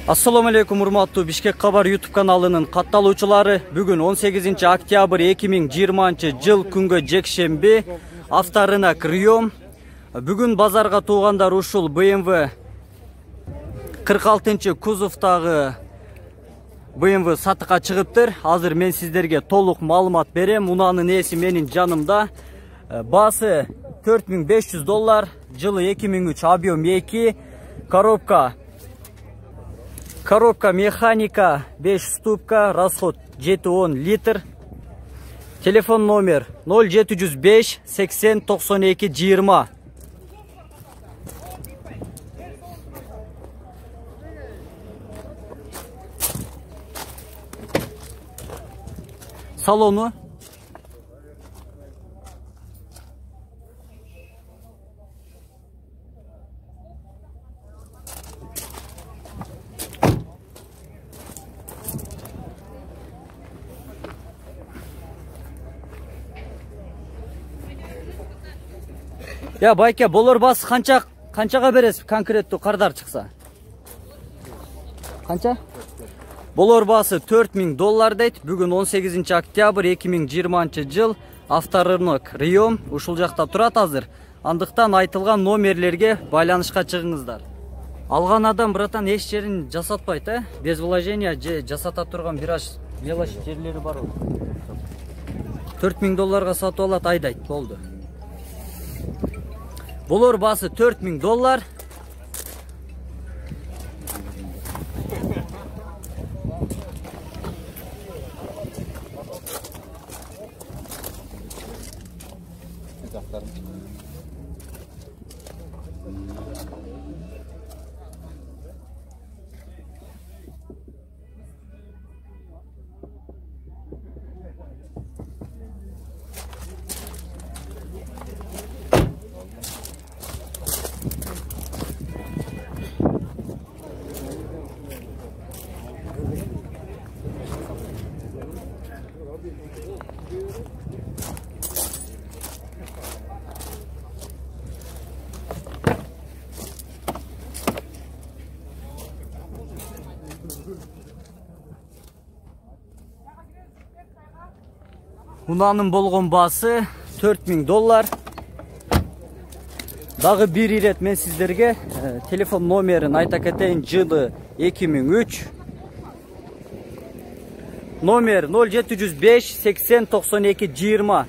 Assalamu alaikum урматтуу Бишкек Кабар YouTube каналынын катталуучулары. Бүгүн 18 октябрь 2020 жыл күнгө жекшемби авторынок Риом. Бүгүн базарга туугандар ушул BMW 46 кузовтагы BMW сатыкка чыгыптыр. Азыр мен сиздерге толук маалымат берем. Унанын ээси менин жанымда. Баасы $4500, жылы 2003, объем 2, коробка механика 5 ступка, расход 7-10 литр. Телефон номер 0705 80 92 20. Салону Ya байке, болор басы канчага бересиз конкреттүү кардар чыкса? Канча? Болор басы $4000 дейт. Бүгүн 18 октябрь 2020 жыл авторынок Риом ушул жакта турат азыр. Андыктан айтылган номерлерге байланышка чыгыңыздар. Алган адам братан эч жерин жасатпайт, без вложения жасата турган бир аш мелочь жерлери бар. $4000 сатып алат, айдайт, болду. Болор басы $4000. Унанын болгон басы $4000. Дагы бир ирет мен сиздерге телефон номерин айта кетейин. Жылы 2003. Номер 0705 80 92 20.